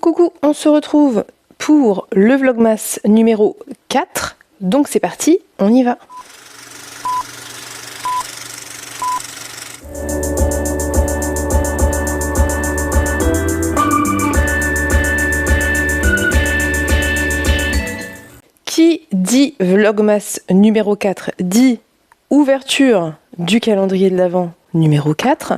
Coucou, on se retrouve pour le Vlogmas numéro 4. Donc c'est parti, on y va. Qui dit Vlogmas numéro 4 dit ouverture du calendrier de l'Avent numéro 4.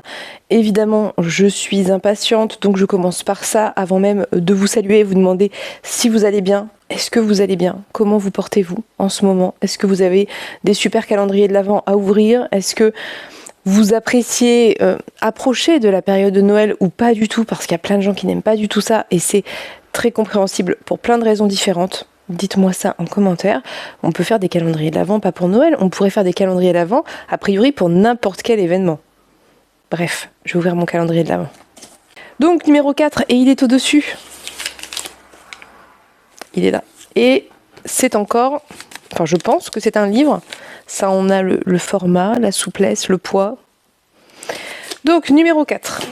Évidemment, je suis impatiente, donc je commence par ça avant même de vous saluer et vous demander si vous allez bien. Est-ce que vous allez bien? Comment vous portez-vous en ce moment? Est-ce que vous avez des super calendriers de l'Avent à ouvrir? Est-ce que vous appréciez approcher de la période de Noël ou pas du tout? Parce qu'il y a plein de gens qui n'aiment pas du tout ça et c'est très compréhensible pour plein de raisons différentes. Dites-moi ça en commentaire. On peut faire des calendriers de l'Avent, pas pour Noël. On pourrait faire des calendriers de l'Avent, a priori pour n'importe quel événement. Bref, je vais ouvrir mon calendrier de l'Avent. Donc numéro 4, et il est au-dessus. Il est là. Et c'est encore, enfin je pense que c'est un livre. Ça, on a le format, la souplesse, le poids. Donc numéro 4.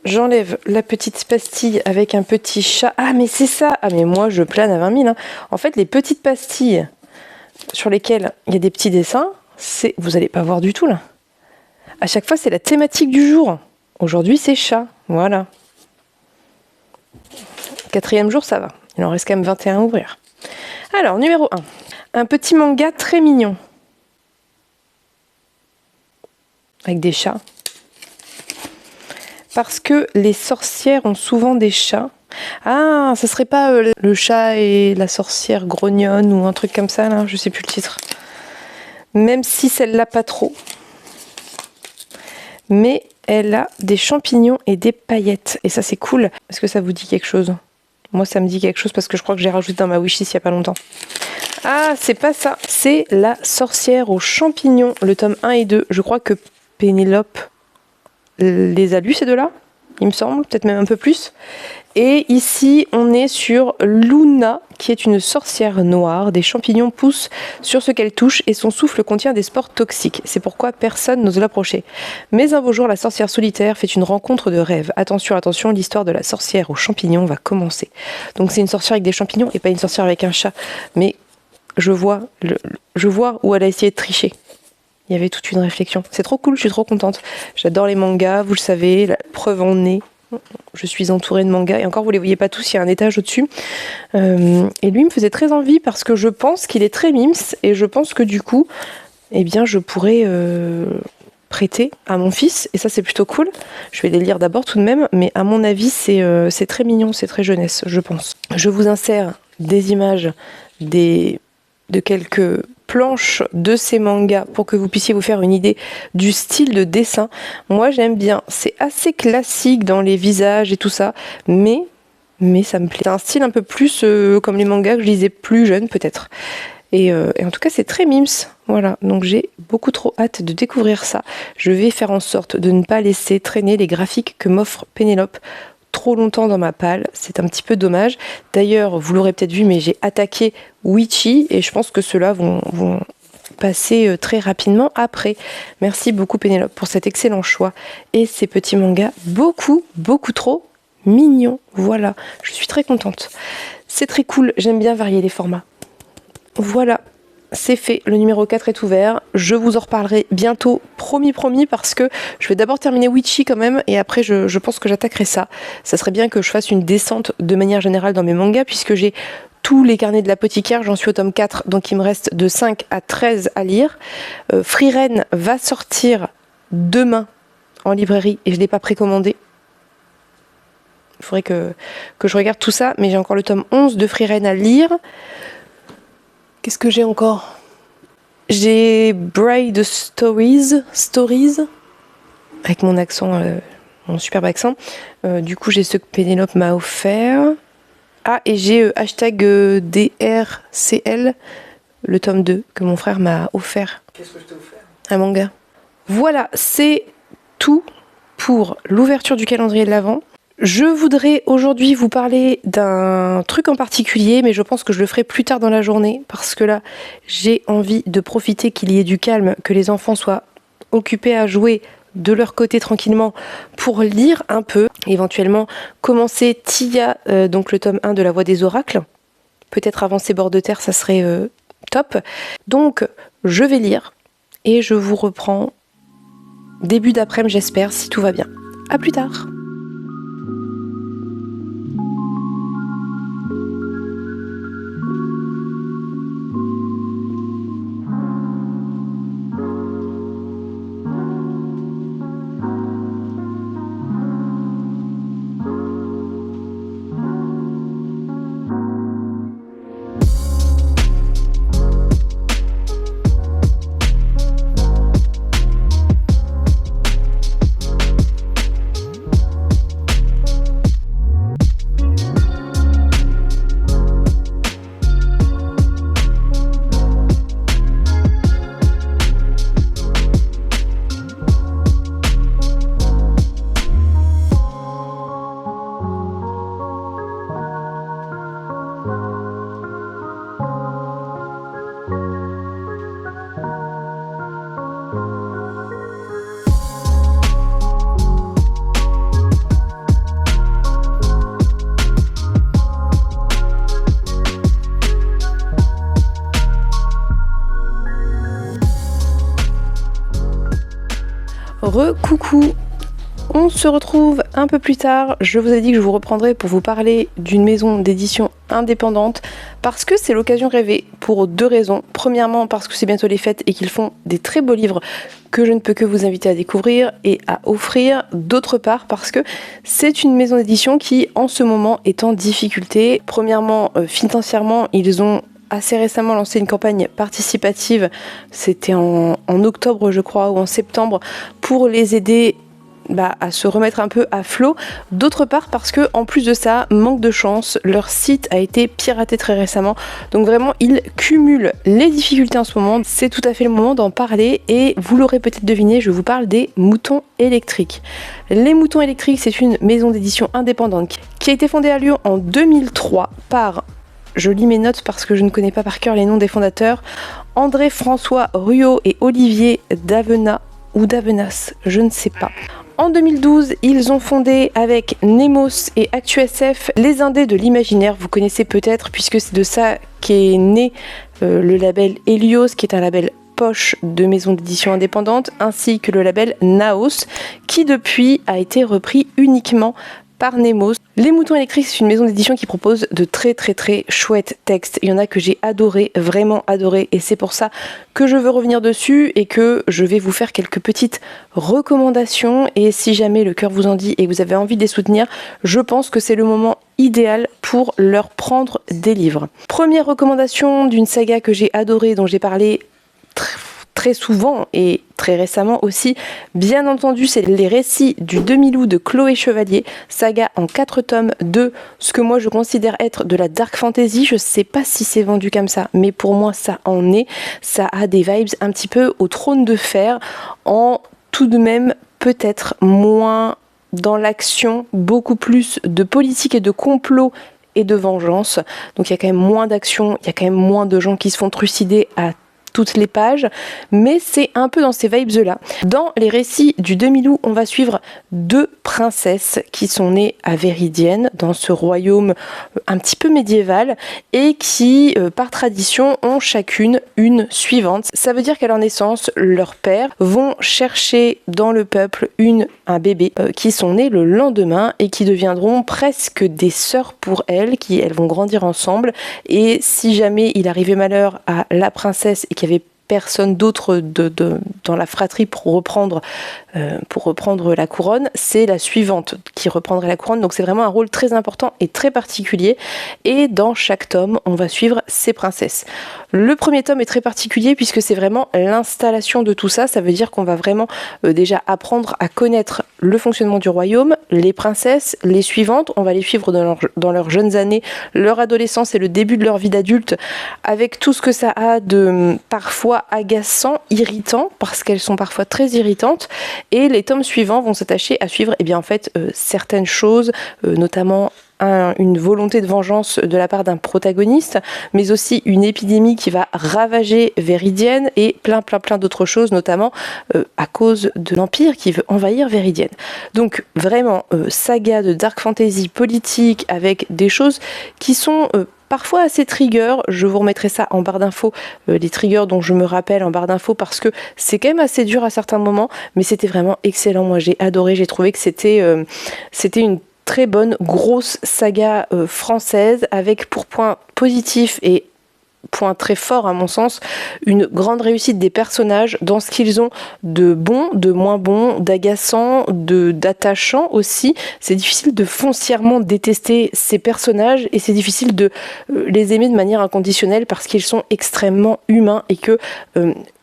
J'enlève la petite pastille avec un petit chat. Ah, mais c'est ça! Ah, mais moi, je plane à 20 000. Hein. En fait, les petites pastilles sur lesquelles il y a des petits dessins, c'est... Vous n'allez pas voir du tout, là. À chaque fois, c'est la thématique du jour. Aujourd'hui, c'est chat. Voilà. 4e jour, ça va. Il en reste quand même 21 à ouvrir. Alors, numéro 1. Un petit manga très mignon. Avec des chats. Parce que les sorcières ont souvent des chats. Ah, ça serait pas le chat et la sorcière grognonne ou un truc comme ça, là, je sais plus le titre. Même si celle-là pas trop. Mais elle a des champignons et des paillettes. Et ça, c'est cool. Est-ce que ça vous dit quelque chose? Moi, ça me dit quelque chose parce que je crois que j'ai rajouté dans ma wishlist il y a pas longtemps. Ah, c'est pas ça. C'est la sorcière aux champignons, le tome 1 et 2. Je crois que Pénélope les a lus, ces deux-là, il me semble, peut-être même un peu plus. Et ici, on est sur Luna, qui est une sorcière noire. Des champignons poussent sur ce qu'elle touche et son souffle contient des spores toxiques. C'est pourquoi personne n'ose l'approcher. Mais un beau jour, la sorcière solitaire fait une rencontre de rêve. Attention, attention, l'histoire de la sorcière aux champignons va commencer. Donc c'est une sorcière avec des champignons et pas une sorcière avec un chat. Mais je vois où elle a essayé de tricher. Il y avait toute une réflexion. C'est trop cool, je suis trop contente. J'adore les mangas, vous le savez, la preuve en est. Je suis entourée de mangas. Et encore, vous ne les voyez pas tous, il y a un étage au-dessus. Et lui me faisait très envie parce que je pense qu'il est très mims. Et je pense que du coup, eh bien, je pourrais prêter à mon fils. Et ça, c'est plutôt cool. Je vais les lire d'abord tout de même. Mais à mon avis, c'est très mignon, c'est très jeunesse, je pense. Je vous insère des images de quelques planches de ces mangas pour que vous puissiez vous faire une idée du style de dessin. Moi j'aime bien, c'est assez classique dans les visages et tout ça, mais ça me plaît. C'est un style un peu plus comme les mangas que je lisais plus jeune peut-être. Et en tout cas c'est très mims, voilà, donc j'ai beaucoup trop hâte de découvrir ça. Je vais faire en sorte de ne pas laisser traîner les graphiques que m'offre Pénélope trop longtemps dans ma palle, c'est un petit peu dommage. D'ailleurs, vous l'aurez peut-être vu, mais j'ai attaqué Witchy et je pense que ceux-là vont passer très rapidement après. Merci beaucoup Pénélope pour cet excellent choix et ces petits mangas beaucoup trop mignons. Voilà, je suis très contente. C'est très cool, j'aime bien varier les formats. Voilà. C'est fait, le numéro 4 est ouvert, je vous en reparlerai bientôt, promis, parce que je vais d'abord terminer Witchy quand même, et après je pense que j'attaquerai ça. Ça serait bien que je fasse une descente de manière générale dans mes mangas, puisque j'ai tous les carnets de l'apothicaire, j'en suis au tome 4, donc il me reste de 5 à 13 à lire. Frieren va sortir demain en librairie, et je ne l'ai pas précommandé. Il faudrait que je regarde tout ça, mais j'ai encore le tome 11 de Frieren à lire. Qu'est-ce que j'ai encore? J'ai Bride Stories, avec mon accent, mon superbe accent. Du coup, j'ai ce que Pénélope m'a offert. Ah, et j'ai #DRCL, le tome 2, que mon frère m'a offert. Qu'est-ce que je t'ai offert? Un manga. Voilà, c'est tout pour l'ouverture du calendrier de l'Avent. Je voudrais aujourd'hui vous parler d'un truc en particulier, mais je pense que je le ferai plus tard dans la journée, parce que là, j'ai envie de profiter qu'il y ait du calme, que les enfants soient occupés à jouer de leur côté tranquillement pour lire un peu, éventuellement commencer Tia, donc le tome 1 de La Voix des Oracles. Peut-être avancer Bord de Terre, ça serait top. Donc je vais lire et je vous reprends début d'après-midi, j'espère, si tout va bien. À plus tard. Coucou, on se retrouve un peu plus tard. Je vous ai dit que je vous reprendrai pour vous parler d'une maison d'édition indépendante parce que c'est l'occasion rêvée pour 2 raisons. Premièrement parce que c'est bientôt les fêtes et qu'ils font des très beaux livres que je ne peux que vous inviter à découvrir et à offrir. D'autre part parce que c'est une maison d'édition qui en ce moment est en difficulté. Premièrement, financièrement, ils ont assez récemment lancé une campagne participative, c'était en octobre je crois ou en septembre, pour les aider à se remettre un peu à flot. D'autre part parce que en plus de ça, manque de chance, leur site a été piraté très récemment, donc vraiment ils cumulent les difficultés en ce moment. C'est tout à fait le moment d'en parler et vous l'aurez peut-être deviné, je vous parle des Moutons Électriques. Les Moutons Électriques, c'est une maison d'édition indépendante qui a été fondée à Lyon en 2003 par, je lis mes notes parce que je ne connais pas par cœur les noms des fondateurs, André-François Ruot et Olivier Davenat ou Davenas, je ne sais pas. En 2012, ils ont fondé avec Nemos et ActuSF les Indés de l'Imaginaire, vous connaissez peut-être puisque c'est de ça qu'est né le label Helios, qui est un label poche de maisons d'édition indépendantes, ainsi que le label Naos, qui depuis a été repris uniquement par Nemos. Les Moutons Électriques, c'est une maison d'édition qui propose de très chouettes textes. Il y en a que j'ai adoré, vraiment adoré, et c'est pour ça que je veux revenir dessus et que je vais vous faire quelques petites recommandations. Et si jamais le cœur vous en dit et que vous avez envie de les soutenir, je pense que c'est le moment idéal pour leur prendre des livres. Première recommandation d'une saga que j'ai adorée, dont j'ai parlé très souvent et très récemment aussi, bien entendu, c'est les récits du Demi-Loup de Chloé Chevalier, saga en 4 tomes de ce que moi je considère être de la dark fantasy. Je sais pas si c'est vendu comme ça, mais pour moi ça en est. Ça a des vibes un petit peu au Trône de Fer, en tout de même peut-être moins dans l'action, beaucoup plus de politique et de complot et de vengeance. Donc il y a quand même moins d'action, il y a quand même moins de gens qui se font trucider à toutes les pages, mais c'est un peu dans ces vibes-là. Dans les récits du Demi-Loup, on va suivre 2 princesses qui sont nées à Véridienne, dans ce royaume un petit peu médiéval, et qui, par tradition, ont chacune une suivante. Ça veut dire qu'à leur naissance, leurs pères vont chercher dans le peuple un bébé qui sont nés le lendemain et qui deviendront presque des sœurs pour elles, elles vont grandir ensemble. Et si jamais il arrivait malheur à la princesse et qu'il y avait personne d'autre dans la fratrie pour reprendre la couronne, c'est la suivante qui reprendrait la couronne. Donc c'est vraiment un rôle très important et très particulier. Et dans chaque tome, on va suivre ces princesses. Le premier tome est très particulier puisque c'est vraiment l'installation de tout ça. Ça veut dire qu'on va vraiment déjà apprendre à connaître le fonctionnement du royaume, les princesses, les suivantes. On va les suivre dans leurs jeunes années, leur adolescence et le début de leur vie d'adulte, avec tout ce que ça a de parfois parfois agaçants, irritants, parce qu'elles sont parfois très irritantes, et les tomes suivants vont s'attacher à suivre en fait certaines choses, notamment une volonté de vengeance de la part d'un protagoniste, mais aussi une épidémie qui va ravager Véridienne et plein d'autres choses, notamment à cause de l'Empire qui veut envahir Véridienne. Donc vraiment, saga de dark fantasy politique avec des choses qui sont parfois assez triggers. Je vous remettrai ça en barre d'infos, les triggers dont je me rappelle en barre d'infos, parce que c'est quand même assez dur à certains moments, mais c'était vraiment excellent. Moi j'ai adoré, j'ai trouvé que c'était une très bonne grosse saga française avec pour point positif et point très fort à mon sens, une grande réussite des personnages dans ce qu'ils ont de bon, de moins bon, d'agaçant, d'attachant aussi. C'est difficile de foncièrement détester ces personnages et c'est difficile de les aimer de manière inconditionnelle parce qu'ils sont extrêmement humains et que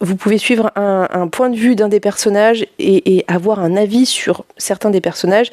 vous pouvez suivre un point de vue d'un des personnages et avoir un avis sur certains des personnages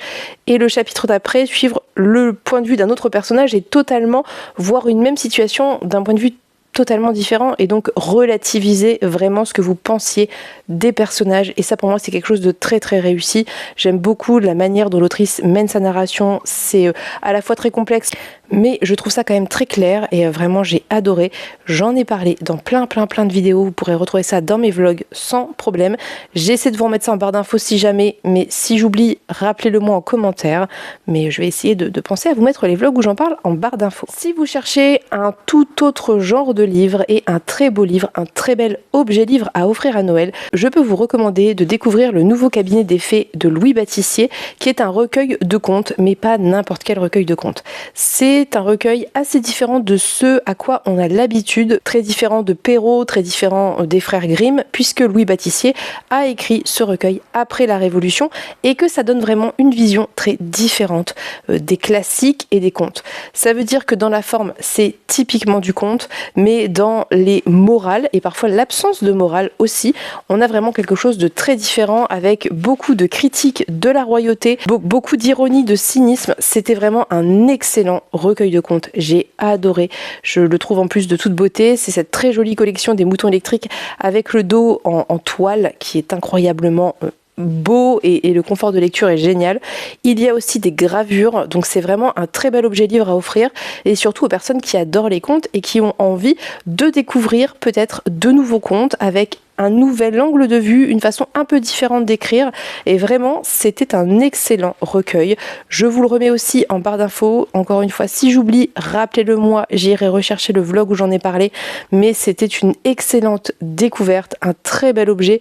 et le chapitre d'après suivre le point de vue d'un autre personnage et totalement voir une même situation d'un point de vue totalement différent et donc relativiser vraiment ce que vous pensiez des personnages, et ça pour moi c'est quelque chose de très très réussi. J'aime beaucoup la manière dont l'autrice mène sa narration, c'est à la fois très complexe mais je trouve ça quand même très clair et vraiment j'ai adoré. J'en ai parlé dans plein de vidéos, vous pourrez retrouver ça dans mes vlogs sans problème. J'essaie de vous remettre ça en barre d'infos si jamais, mais si j'oublie, rappelez-le moi en commentaire, mais je vais essayer de penser à vous mettre les vlogs où j'en parle en barre d'infos. Si vous cherchez un tout autre genre de livre et un très beau livre, un très bel objet livre à offrir à Noël, je peux vous recommander de découvrir le nouveau cabinet des fées de Louis Batissier, qui est un recueil de contes, mais pas n'importe quel recueil de contes. C'est un recueil assez différent de ce à quoi on a l'habitude, très différent de Perrault, très différent des frères Grimm, puisque Louis Batissier a écrit ce recueil après la Révolution et que ça donne vraiment une vision très différente des classiques et des contes. Ça veut dire que dans la forme, c'est typiquement du conte, mais dans les morales et parfois l'absence de morale aussi, on a vraiment quelque chose de très différent avec beaucoup de critiques de la royauté, beaucoup d'ironie, de cynisme. C'était vraiment un excellent recueil de contes. J'ai adoré. Je le trouve en plus de toute beauté. C'est cette très jolie collection des moutons électriques avec le dos en toile qui est incroyablement beau et le confort de lecture est génial. Il y a aussi des gravures, donc c'est vraiment un très bel objet livre à offrir et surtout aux personnes qui adorent les contes et qui ont envie de découvrir peut-être de nouveaux contes avec un nouvel angle de vue, une façon un peu différente d'écrire, et vraiment c'était un excellent recueil. Je vous le remets aussi en barre d'infos. Encore une fois, si j'oublie, rappelez-le moi, j'irai rechercher le vlog où j'en ai parlé, mais c'était une excellente découverte, un très bel objet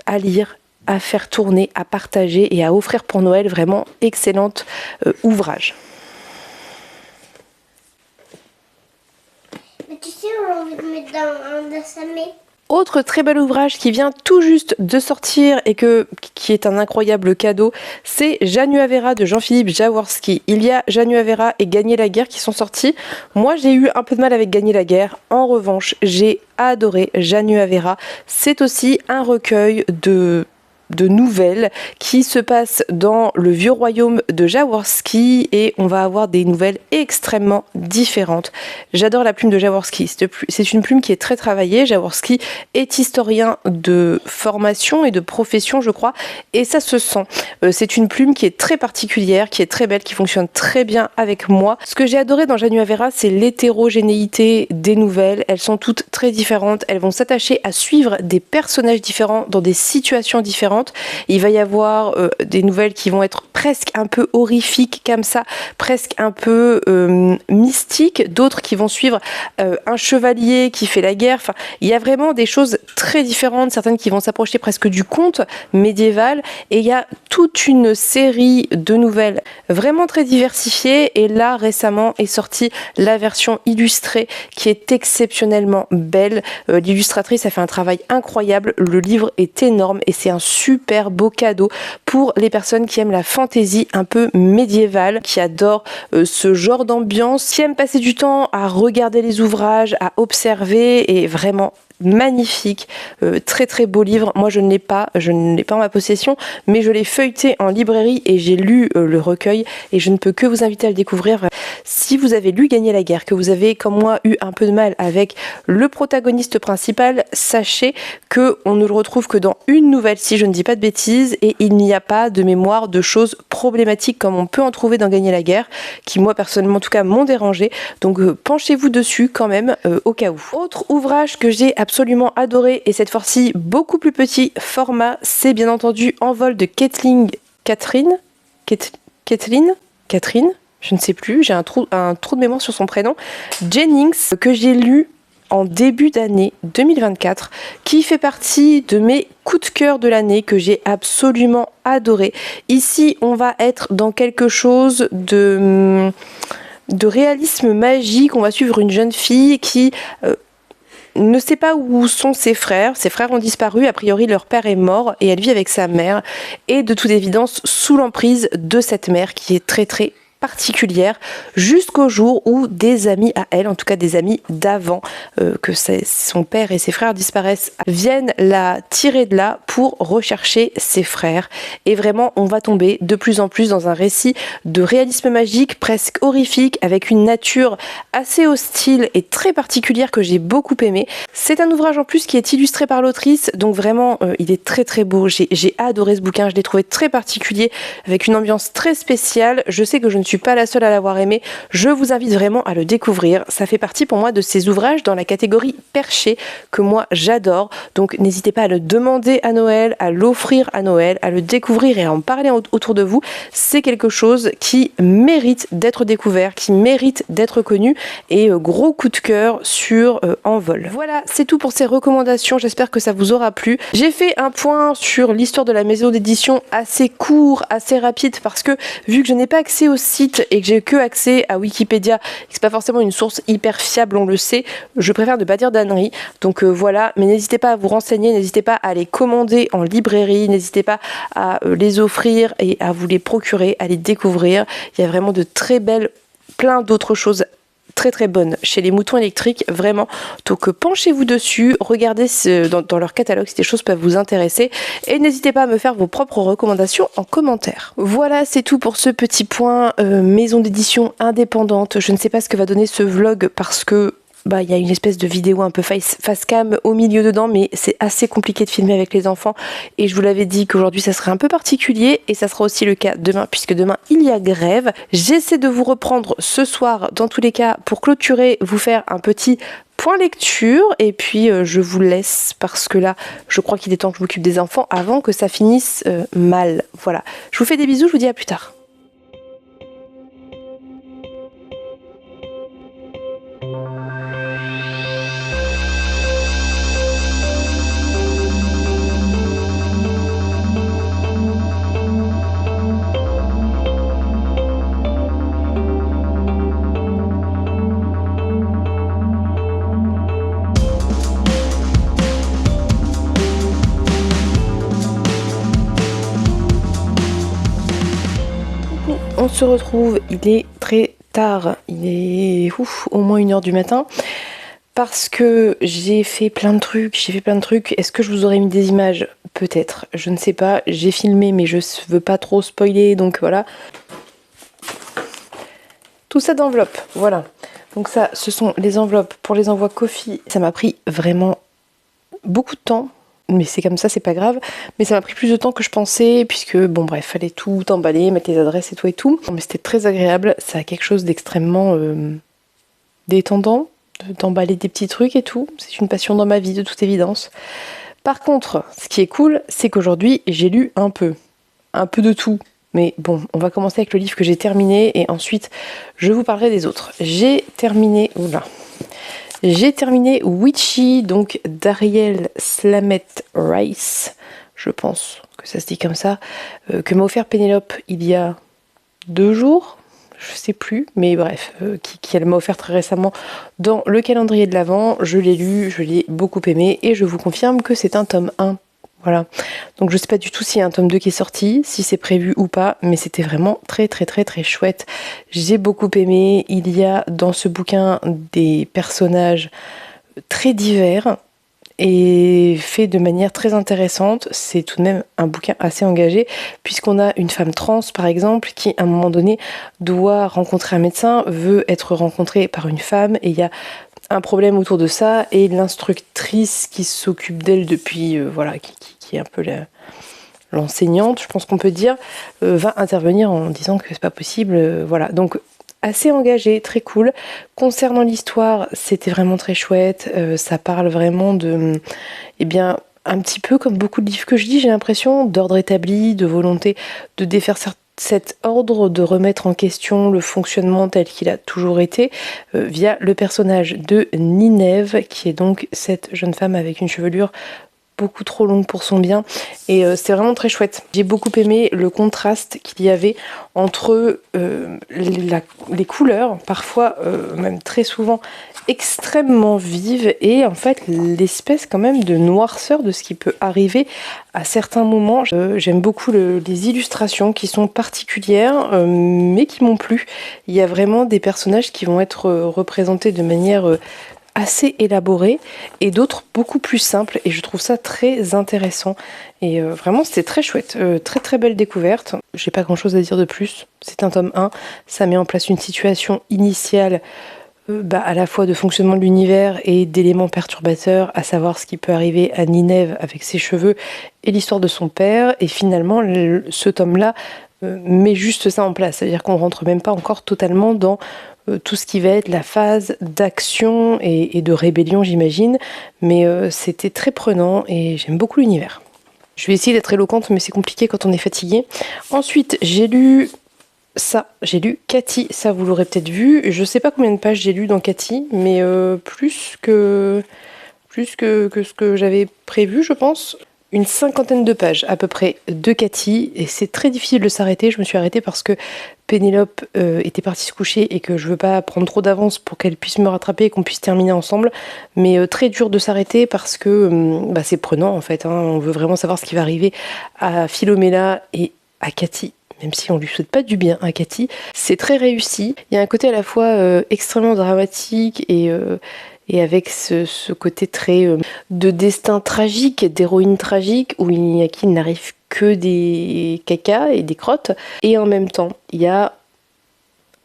à lire, à faire tourner, à partager et à offrir pour Noël. Vraiment excellent ouvrage. Mais tu sais, on a envie de mettre dans un dessin animé. Autre très bel ouvrage qui vient tout juste de sortir et qui est un incroyable cadeau, c'est Januavera de Jean-Philippe Jaworski. Il y a Januavera et Gagner la guerre qui sont sortis. Moi j'ai eu un peu de mal avec Gagner la guerre. En revanche, j'ai adoré Januavera. C'est aussi un recueil de nouvelles qui se passent dans le vieux royaume de Jaworski et on va avoir des nouvelles extrêmement différentes. J'adore la plume de Jaworski, c'est une plume qui est très travaillée. Jaworski est historien de formation et de profession je crois et ça se sent. C'est une plume qui est très particulière, qui est très belle, qui fonctionne très bien avec moi. Ce que j'ai adoré dans Januavera, c'est l'hétérogénéité des nouvelles. Elles sont toutes très différentes, elles vont s'attacher à suivre des personnages différents dans des situations différentes. Il va y avoir des nouvelles qui vont être presque un peu horrifiques comme ça, presque un peu mystiques, d'autres qui vont suivre un chevalier qui fait la guerre. Enfin, il y a vraiment des choses très différentes, certaines qui vont s'approcher presque du conte médiéval et il y a toute une série de nouvelles vraiment très diversifiées et là récemment est sortie la version illustrée qui est exceptionnellement belle. L'illustratrice a fait un travail incroyable, le livre est énorme et c'est un super beau cadeau pour les personnes qui aiment la fantaisie un peu médiévale, qui adorent ce genre d'ambiance, qui aiment passer du temps à regarder les ouvrages, à observer, et vraiment magnifique, très beau livre. Moi je ne l'ai pas en ma possession, mais je l'ai feuilleté en librairie et j'ai lu le recueil et je ne peux que vous inviter à le découvrir. Si si vous avez lu Gagner la guerre, que vous avez comme moi eu un peu de mal avec le protagoniste principal, sachez que on ne le retrouve que dans une nouvelle, si je ne dis pas de bêtises, et il n'y a pas de mémoire de choses problématiques comme on peut en trouver dans Gagner la guerre, qui moi personnellement en tout cas m'ont dérangé. Donc penchez-vous dessus quand même au cas où. Autre ouvrage que j'ai absolument adoré, et cette fois-ci beaucoup plus petit format, c'est bien entendu Envol de Catherine, je ne sais plus, j'ai un trou de mémoire sur son prénom, Jennings, que j'ai lu en début d'année 2024, qui fait partie de mes coups de cœur de l'année, que j'ai absolument adoré. Ici, on va être dans quelque chose de réalisme magique. On va suivre une jeune fille qui ne sait pas où sont ses frères. Ses frères ont disparu, a priori leur père est mort et elle vit avec sa mère, et de toute évidence sous l'emprise de cette mère qui est très très particulière, jusqu'au jour où des amis à elle, en tout cas des amis d'avant que son père et ses frères disparaissent, viennent la tirer de là pour rechercher ses frères. Et vraiment, on va tomber de plus en plus dans un récit de réalisme magique, presque horrifique, avec une nature assez hostile et très particulière que j'ai beaucoup aimé. C'est un ouvrage en plus qui est illustré par l'autrice, donc vraiment il est très très beau. J'ai adoré ce bouquin, je l'ai trouvé très particulier, avec une ambiance très spéciale. Je sais que je ne suis pas la seule à l'avoir aimé, je vous invite vraiment à le découvrir. Ça fait partie pour moi de ces ouvrages dans la catégorie perché que moi j'adore, donc n'hésitez pas à le demander à Noël, à l'offrir à Noël, à le découvrir et à en parler autour de vous. C'est quelque chose qui mérite d'être découvert, qui mérite d'être connu, et gros coup de cœur sur Envol. Voilà, c'est tout pour ces recommandations, j'espère que ça vous aura plu. J'ai fait un point sur l'histoire de la maison d'édition assez court, assez rapide, parce que vu que je n'ai pas accès au site et que j'ai que accès à Wikipédia, et que c'est pas forcément une source hyper fiable, on le sait, je préfère ne pas dire d'âneries. Donc voilà, mais n'hésitez pas à vous renseigner, n'hésitez pas à les commander en librairie, n'hésitez pas à les offrir et à vous les procurer, à les découvrir. Il y a vraiment de très belles, plein d'autres choses très très bonnes chez les moutons électriques, vraiment. Donc penchez-vous dessus, regardez dans leur catalogue si des choses peuvent vous intéresser, et n'hésitez pas à me faire vos propres recommandations en commentaire. Voilà, c'est tout pour ce petit point maison d'édition indépendante. Je ne sais pas ce que va donner ce vlog parce que il y a une espèce de vidéo un peu face cam au milieu dedans, mais c'est assez compliqué de filmer avec les enfants, et je vous l'avais dit qu'aujourd'hui ça serait un peu particulier, et ça sera aussi le cas demain puisque demain il y a grève. J'essaie de vous reprendre ce soir dans tous les cas pour clôturer, vous faire un petit point lecture, et puis je vous laisse parce que là je crois qu'il est temps que je m'occupe des enfants avant que ça finisse mal. Voilà, je vous fais des bisous, je vous dis à plus tard. On se retrouve, il est très tard, il est au moins 1h du matin, parce que j'ai fait plein de trucs, Est-ce que je vous aurais mis des images? Peut-être, je ne sais pas, j'ai filmé mais je veux pas trop spoiler, donc voilà. Tout ça d'enveloppes, voilà. Donc ça, ce sont les enveloppes pour les envois Ko-fi. Ça m'a pris vraiment beaucoup de temps. Mais c'est comme ça, c'est pas grave. Mais ça m'a pris plus de temps que je pensais, puisque bon bref, fallait tout emballer, mettre les adresses et tout. Mais c'était très agréable, ça a quelque chose d'extrêmement détendant, d'emballer des petits trucs et tout. C'est une passion dans ma vie, de toute évidence. Par contre, ce qui est cool, c'est qu'aujourd'hui, j'ai lu un peu de tout. Mais bon, on va commencer avec le livre que j'ai terminé, et ensuite, je vous parlerai des autres. J'ai terminé Witchy, donc d'Ariel Slamett Rice, je pense que ça se dit comme ça, que m'a offert Pénélope il y a 2 jours, je sais plus, mais bref, qui elle m'a offert très récemment dans le calendrier de l'Avent. Je l'ai lu, je l'ai beaucoup aimé, et je vous confirme que c'est un tome 1. Voilà, donc je sais pas du tout s'il y a un tome 2 qui est sorti, si c'est prévu ou pas, mais c'était vraiment très très très très chouette. J'ai beaucoup aimé, il y a dans ce bouquin des personnages très divers, et fait de manière très intéressante. C'est tout de même un bouquin assez engagé, puisqu'on a une femme trans, par exemple, qui, à un moment donné, doit rencontrer un médecin, veut être rencontrée par une femme, et il y a un problème autour de ça, et l'instructrice qui s'occupe d'elle depuis, qui est un peu l'enseignante, je pense qu'on peut dire, va intervenir en disant que c'est pas possible, voilà. Donc, assez engagé, très cool. Concernant l'histoire, c'était vraiment très chouette. Ça parle vraiment de, un petit peu comme beaucoup de livres que je lis, j'ai l'impression, d'ordre établi, de volonté de défaire cet ordre, de remettre en question le fonctionnement tel qu'il a toujours été, via le personnage de Ninève, qui est donc cette jeune femme avec une chevelure beaucoup trop longue pour son bien, et c'est vraiment très chouette. J'ai beaucoup aimé le contraste qu'il y avait entre les couleurs, parfois même très souvent extrêmement vives, et en fait l'espèce quand même de noirceur de ce qui peut arriver à certains moments. J'aime beaucoup les illustrations qui sont particulières, mais qui m'ont plu. Il y a vraiment des personnages qui vont être représentés de manière assez élaborés et d'autres beaucoup plus simples, et je trouve ça très intéressant, et vraiment c'était très chouette, très très belle découverte. J'ai pas grand chose à dire de plus, c'est un tome 1, ça met en place une situation initiale à la fois de fonctionnement de l'univers et d'éléments perturbateurs, à savoir ce qui peut arriver à Ninève avec ses cheveux et l'histoire de son père, et finalement ce tome-là met juste ça en place, c'est-à-dire qu'on rentre même pas encore totalement dans tout ce qui va être la phase d'action et de rébellion, j'imagine, mais c'était très prenant et j'aime beaucoup l'univers. Je vais essayer d'être éloquente, mais c'est compliqué quand on est fatigué. Ensuite, j'ai lu Cathy, ça vous l'aurez peut-être vu. Je sais pas combien de pages j'ai lu dans Cathy, mais plus que ce que j'avais prévu, je pense. Une 50aine de pages à peu près de Cathy, et c'est très difficile de s'arrêter. Je me suis arrêtée parce que Pénélope était partie se coucher et que je veux pas prendre trop d'avance pour qu'elle puisse me rattraper et qu'on puisse terminer ensemble, mais très dur de s'arrêter parce que c'est prenant en fait, hein. On veut vraiment savoir ce qui va arriver à Philomela et à Cathy, même si on lui souhaite pas du bien à Cathy. C'est très réussi, il y a un côté à la fois extrêmement dramatique et avec ce côté très de destin tragique, d'héroïne tragique, où il n'y a qui n'arrive que des cacas et des crottes. Et en même temps, il y a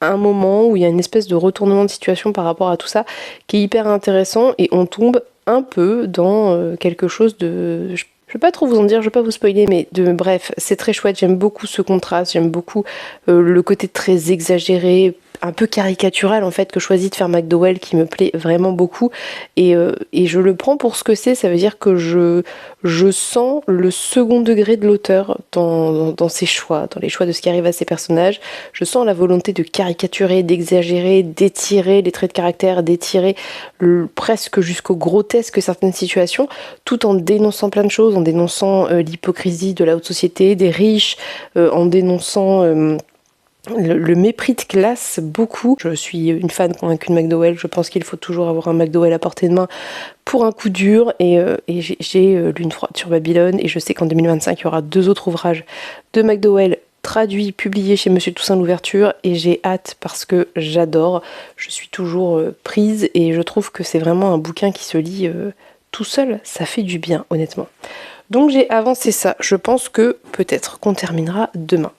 un moment où il y a une espèce de retournement de situation par rapport à tout ça, qui est hyper intéressant, et on tombe un peu dans quelque chose de... Je vais pas trop vous en dire, je vais pas vous spoiler, mais bref, c'est très chouette, j'aime beaucoup ce contraste, j'aime beaucoup le côté très exagéré, un peu caricatural en fait, que choisit de faire McDowell, qui me plaît vraiment beaucoup, et je le prends pour ce que c'est. Ça veut dire que je sens le second degré de l'auteur dans ses choix, dans les choix de ce qui arrive à ses personnages. Je sens la volonté de caricaturer, d'exagérer, d'étirer les traits de caractère, d'étirer presque jusqu'au grotesque certaines situations, tout en dénonçant plein de choses, en dénonçant l'hypocrisie de la haute société, des riches, en dénonçant le mépris de classe, beaucoup. Je suis une fan convaincue de McDowell, je pense qu'il faut toujours avoir un McDowell à portée de main pour un coup dur, et j'ai Lune froide sur Babylone, et je sais qu'en 2025 il y aura 2 autres ouvrages de McDowell traduits, publiés chez Monsieur Toussaint Louverture, et j'ai hâte parce que j'adore, je suis toujours prise, et je trouve que c'est vraiment un bouquin qui se lit tout seul, ça fait du bien honnêtement. Donc j'ai avancé ça, je pense que peut-être qu'on terminera demain.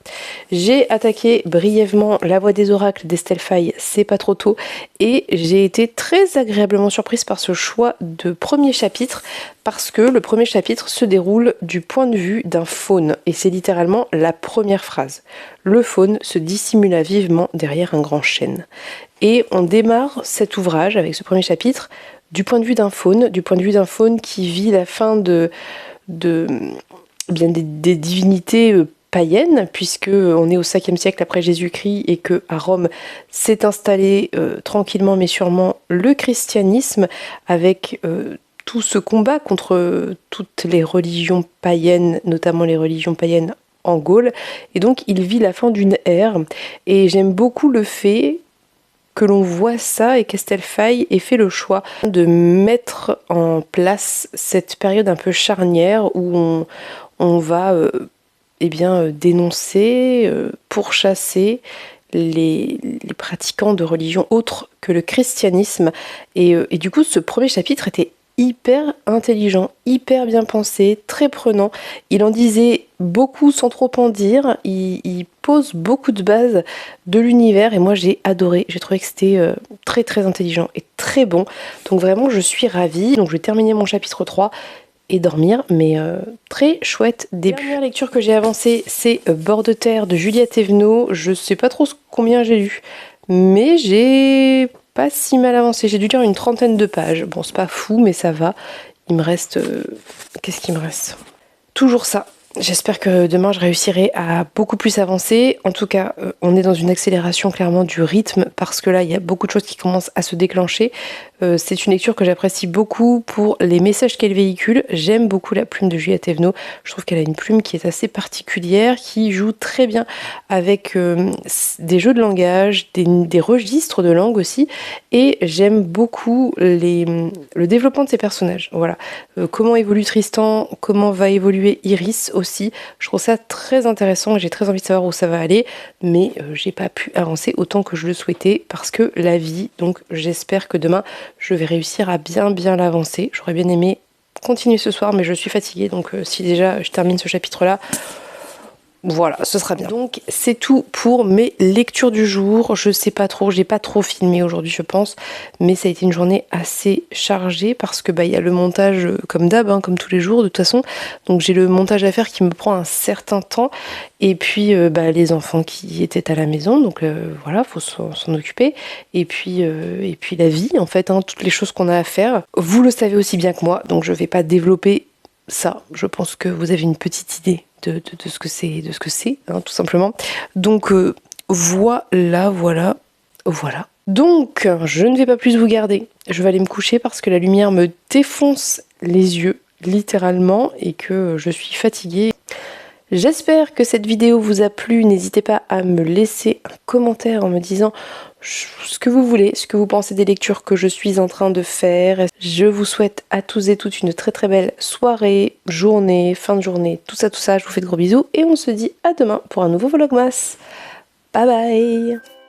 J'ai attaqué brièvement La Voix des Oracles d'Estelle Faye, c'est pas trop tôt, et j'ai été très agréablement surprise par ce choix de premier chapitre, parce que le premier chapitre se déroule du point de vue d'un faune, et c'est littéralement la première phrase. Le faune se dissimula vivement derrière un grand chêne. Et on démarre cet ouvrage avec ce premier chapitre du point de vue d'un faune qui vit la fin des divinités païennes, puisque on est au 5e siècle après Jésus-Christ, et que à Rome s'est installé tranquillement mais sûrement le christianisme, avec tout ce combat contre toutes les religions païennes, notamment les religions païennes en Gaule, et donc il vit la fin d'une ère, et j'aime beaucoup le fait que l'on voit ça, et qu'Estelle Faye ait fait le choix de mettre en place cette période un peu charnière où on va dénoncer, pourchasser les pratiquants de religions autres que le christianisme. Et du coup, ce premier chapitre était hyper intelligent, hyper bien pensé, très prenant. Il en disait beaucoup sans trop en dire. Il pose beaucoup de bases de l'univers et moi j'ai adoré. J'ai trouvé que c'était très très intelligent et très bon. Donc vraiment je suis ravie. Donc je vais terminer mon chapitre 3 et dormir, mais très chouette début. La dernière lecture que j'ai avancée, c'est Bord de terre de Julia Thévenot. Je sais pas trop combien j'ai lu, mais j'ai pas si mal avancé. J'ai dû lire une 30aine de pages. Bon, c'est pas fou, mais ça va. Il me reste... Qu'est-ce qu'il me reste? Toujours ça. J'espère que demain je réussirai à beaucoup plus avancer. En tout cas, on est dans une accélération clairement du rythme parce que là, il y a beaucoup de choses qui commencent à se déclencher. C'est une lecture que j'apprécie beaucoup pour les messages qu'elle véhicule. J'aime beaucoup la plume de Julia Thévenot. Je trouve qu'elle a une plume qui est assez particulière, qui joue très bien avec des jeux de langage, des registres de langue aussi. Et j'aime beaucoup le développement de ses personnages. Voilà. Comment évolue Tristan, comment va évoluer Iris aussi. Je trouve ça très intéressant et j'ai très envie de savoir où ça va aller. Mais j'ai pas pu avancer autant que je le souhaitais parce que la vie. Donc j'espère que demain je vais réussir à bien l'avancer. J'aurais bien aimé continuer ce soir, mais je suis fatiguée. Donc si déjà je termine ce chapitre-là, voilà, ce sera bien. Donc c'est tout pour mes lectures du jour. Je sais pas trop, j'ai pas trop filmé aujourd'hui je pense, mais ça a été une journée assez chargée parce que il y a le montage comme d'hab, hein, comme tous les jours de toute façon. Donc j'ai le montage à faire qui me prend un certain temps. Et puis les enfants qui étaient à la maison, donc voilà, faut s'en occuper. Et puis la vie en fait, hein, toutes les choses qu'on a à faire. Vous le savez aussi bien que moi, donc je vais pas développer ça. Je pense que vous avez une petite idée de ce que c'est, hein, tout simplement. Donc voilà. Donc je ne vais pas plus vous garder. Je vais aller me coucher parce que la lumière me défonce les yeux, littéralement, et que je suis fatiguée. J'espère que cette vidéo vous a plu. N'hésitez pas à me laisser un commentaire en me disant ce que vous voulez, ce que vous pensez des lectures que je suis en train de faire. Je vous souhaite à tous et toutes une très très belle soirée, journée, fin de journée, tout ça. Je vous fais de gros bisous et on se dit à demain pour un nouveau Vlogmas. Bye bye!